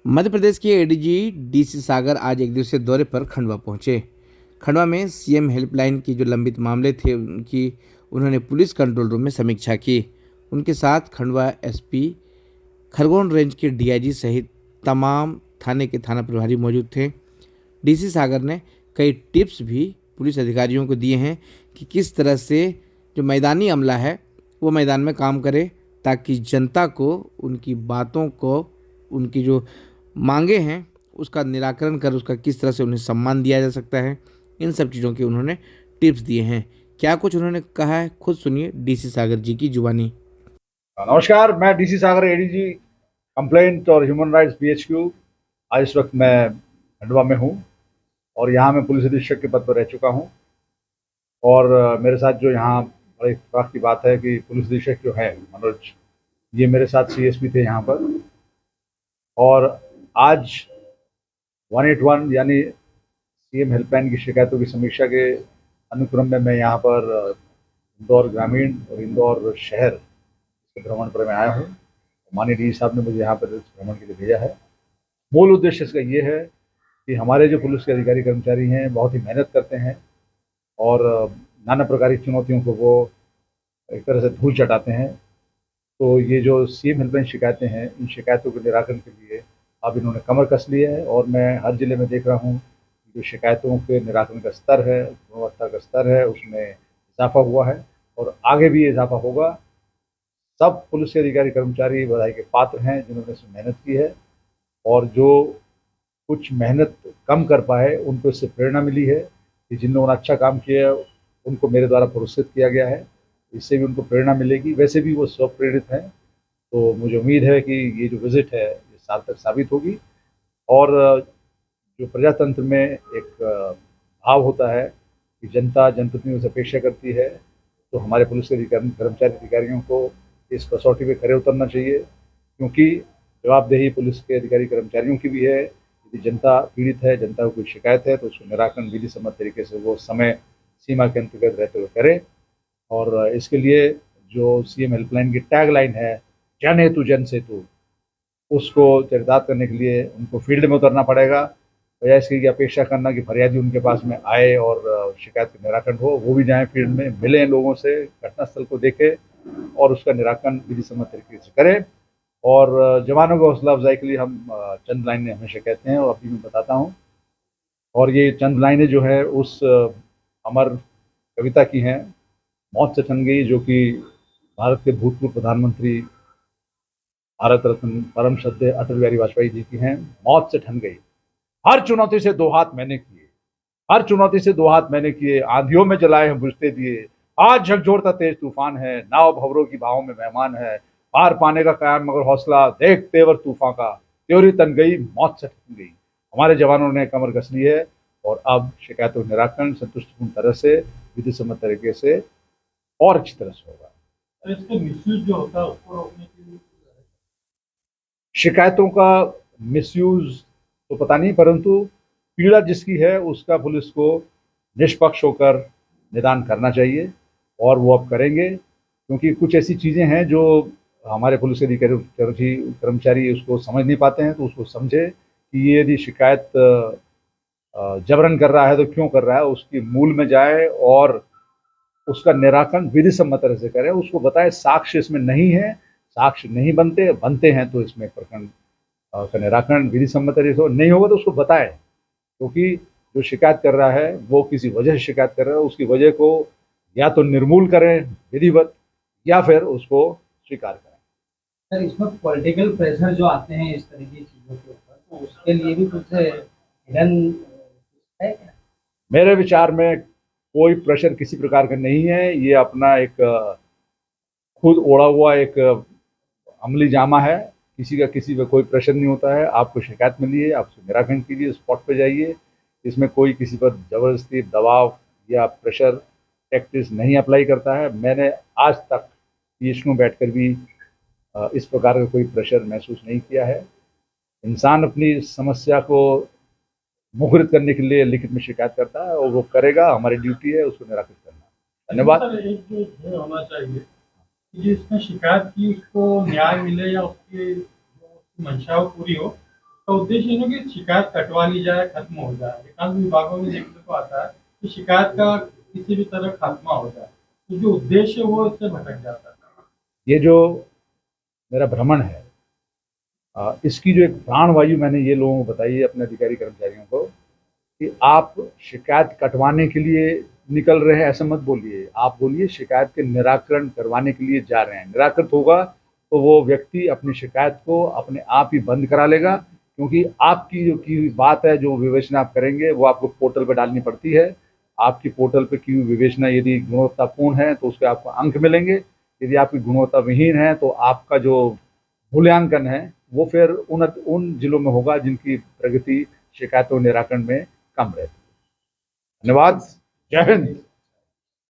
मध्य प्रदेश के ADG DC सागर आज एक दिवसीय दौरे पर खंडवा पहुंचे। खंडवा में सीएम हेल्पलाइन की जो लंबित मामले थे उनकी उन्होंने पुलिस कंट्रोल रूम में समीक्षा की। उनके साथ खंडवा एसपी, खरगोन रेंज के डीआईजी सहित तमाम थाने के थाना प्रभारी मौजूद थे। डीसी सागर ने कई टिप्स भी पुलिस अधिकारियों को दिए हैं कि किस तरह से जो मैदानी अमला है वो मैदान में काम करे, ताकि जनता को उनकी बातों को, उनकी जो मांगे हैं उसका निराकरण कर उसका किस तरह से उन्हें सम्मान दिया जा सकता है। इन सब चीज़ों के उन्होंने टिप्स दिए हैं। क्या कुछ उन्होंने कहा है, खुद सुनिए डीसी सागर जी की जुबानी। नमस्कार, मैं डीसी सागर एडीजी कंप्लेंट और ह्यूमन राइट्स बीएचक्यू। आज इस वक्त मैं खंडवा में हूँ और यहाँ मैं पुलिस अधीक्षक के पद पर रह चुका हूँ। और मेरे साथ जो यहाँ बड़े इत्तेफाक की बात है कि पुलिस अधीक्षक जो है मनोज, ये मेरे साथ सीएसपी थे यहाँ पर। और आज 181 यानी सीएम हेल्पलाइन की शिकायतों की समीक्षा के अनुक्रम में मैं यहाँ पर इंदौर ग्रामीण और इंदौर शहर के भ्रमण पर मैं आया हूँ। माननीय डीजी साहब ने मुझे यहाँ पर इस भ्रमण के लिए भेजा है। मूल उद्देश्य इसका ये है कि हमारे जो पुलिस के अधिकारी कर्मचारी हैं बहुत ही मेहनत करते हैं और नाना प्रकार की चुनौतियों को वो एक तरह से धूल चटाते हैं। तो ये जो सीएम हेल्पलाइन शिकायतें हैं, इन शिकायतों के निराकरण के लिए अब इन्होंने कमर कस ली है और मैं हर जिले में देख रहा हूँ जो शिकायतों के निराकरण का स्तर है, गुणवत्ता का स्तर है, उसमें इजाफा हुआ है और आगे भी इजाफा होगा। सब पुलिस के अधिकारी कर्मचारी बधाई के पात्र हैं जिन्होंने इसमें मेहनत की है और जो कुछ मेहनत कम कर पाए उनको इससे प्रेरणा मिली है कि जिन लोगों ने अच्छा काम किया है उनको मेरे द्वारा पुरस्कृत किया गया है। इससे भी उनको प्रेरणा मिलेगी। वैसे भी वो स्वप्रेरित हैं। तो मुझे उम्मीद है कि ये जो विजिट है ये सार्थक साबित होगी। और जो प्रजातंत्र में एक भाव होता है कि जनता जनप्रतिनिधियों से अपेक्षा करती है, तो हमारे पुलिस के कर्मचारी अधिकारियों को इस कसौटी पे खरे उतरना चाहिए, क्योंकि जवाबदेही पुलिस के अधिकारी कर्मचारियों की भी है। यदि जनता पीड़ित है, जनता को कोई शिकायत है, तो उसको निराकरण विधि सम्मत तरीके से वो समय सीमा के अंतर्गत रहते हुए करें। और इसके लिए जो सीएम हेल्पलाइन की टैग लाइन है, जन हेतु जन सेतु, उसको चरितार्थ करने के लिए उनको फील्ड में उतरना पड़ेगा। बजाय इसकी अपेक्षा करना कि फरियादी उनके पास में आए और शिकायत का निराकरण हो, वो भी जाएं फील्ड में, मिलें लोगों से, घटनास्थल को देखें और उसका निराकरण विधि सम्मत तरीके से करें। और जवानों को हौसला अफजाई के लिए हम चंद लाइनें हमेशा कहते हैं और अभी मैं बताता हूँ। और ये चंद लाइनें जो है उस अमर कविता की हैं, मौत से ठन गई, जो कि भारत के भूतपूर्व प्रधानमंत्री, भारत रत्न परम श्रद्धेय अटल बिहारी वाजपेयी जी की हैं। मौत से ठन गई, हर चुनौती से दो हाथ मैंने किए, हर चुनौती से दो हाथ मैंने किए, आंधियों में जलाए हैं बुझते दिए, आज झकझोरता तेज तूफान है, नाव भंवरों की भावों में मेहमान है, पार पाने का कायम मगर हौसला, देख तेवर तूफान का, त्योरी तन गई, मौत से ठन गई। हमारे जवानों ने कमर कस ली है और अब शिकायतों का निराकरण संतुष्टिपूर्ण तरह से, विधि सम्मत तरीके से और अच्छी तरह से होगा। इसका मिसयूज जो होता है उसको रोकने के लिए शिकायतों का मिसयूज तो पता नहीं, परंतु पीड़ा जिसकी है उसका पुलिस को निष्पक्ष होकर निदान करना चाहिए और वो अब करेंगे। क्योंकि कुछ ऐसी चीज़ें हैं जो हमारे पुलिस अधिकारी कर्मचारी उसको समझ नहीं पाते हैं, तो उसको समझे कि ये यदि शिकायत जबरन कर रहा है तो क्यों कर रहा है, उसकी मूल में जाए और उसका निराकरण विधि सम्मत तरह से करें। उसको बताए साक्ष्य इसमें नहीं है, साक्ष्य नहीं बनते हैं तो इसमें प्रकरण का निराकरण विधि सम्मत तरीके से नहीं होगा तो उसको बताए। क्योंकि जो शिकायत कर रहा है वो किसी वजह से शिकायत कर रहा है, उसकी वजह को या तो निर्मूल करें विधिवत या फिर उसको स्वीकार करें। सर, इसमें पॉलिटिकल प्रेशर जो आते हैं इस तरह की चीज़ों के ऊपर, तो उसके लिए भी कुछ हिडन है क्या? मेरे विचार में कोई प्रेशर किसी प्रकार का नहीं है। ये अपना एक खुद ओढ़ा हुआ एक अमली जामा है। किसी का किसी पे कोई प्रेशर नहीं होता है। आपको शिकायत मिली है, आप उसको निराकरण कीजिए, स्पॉट पे जाइए। इसमें कोई किसी पर ज़बरदस्ती, दबाव या प्रेशर टैक्टिस नहीं अप्लाई करता है। मैंने आज तक पीएच में बैठकर भी इस प्रकार का कोई प्रेशर महसूस नहीं किया है। इंसान अपनी समस्या को मुखरित करने के लिए लिखित में शिकायत करता है और वो करेगा, हमारी ड्यूटी है उसको निराकृत करना। धन्यवाद। सर, एक जो होना चाहिए कि जिसने शिकायत की उसको न्याय मिले या उसकी जो उसकी मंशा हो पूरी हो, तो उद्देश्य ये नहीं कि शिकायत कटवा ली जाए, खत्म हो जाए। अधिकांश विभागों में देखने को आता है कि शिकायत का किसी भी तरह खात्मा हो जाए, तो जो उद्देश्य है वो इससे भटक जाता है। ये जो मेरा भ्रमण है, इसकी जो एक प्राणवायु मैंने ये लोगों को बताई है, अपने अधिकारी कर्मचारियों को, कि आप शिकायत कटवाने के लिए निकल रहे हैं ऐसा मत बोलिए। आप बोलिए शिकायत के निराकरण करवाने के लिए जा रहे हैं। निराकृत होगा तो वो व्यक्ति अपनी शिकायत को अपने आप ही बंद करा लेगा, क्योंकि आपकी जो की हुई बात है, जो विवेचना आप करेंगे वो आपको पोर्टल पर डालनी पड़ती है। आपकी पोर्टल पे की हुई विवेचना यदि गुणवत्तापूर्ण है तो उसके आपको अंक मिलेंगे। यदि आपकी गुणवत्ता विहीन है तो आपका जो मूल्यांकन है वो फिर उन जिलों में होगा जिनकी प्रगति शिकायतों निराकरण में कम रहती है। धन्यवाद। जय हिंद।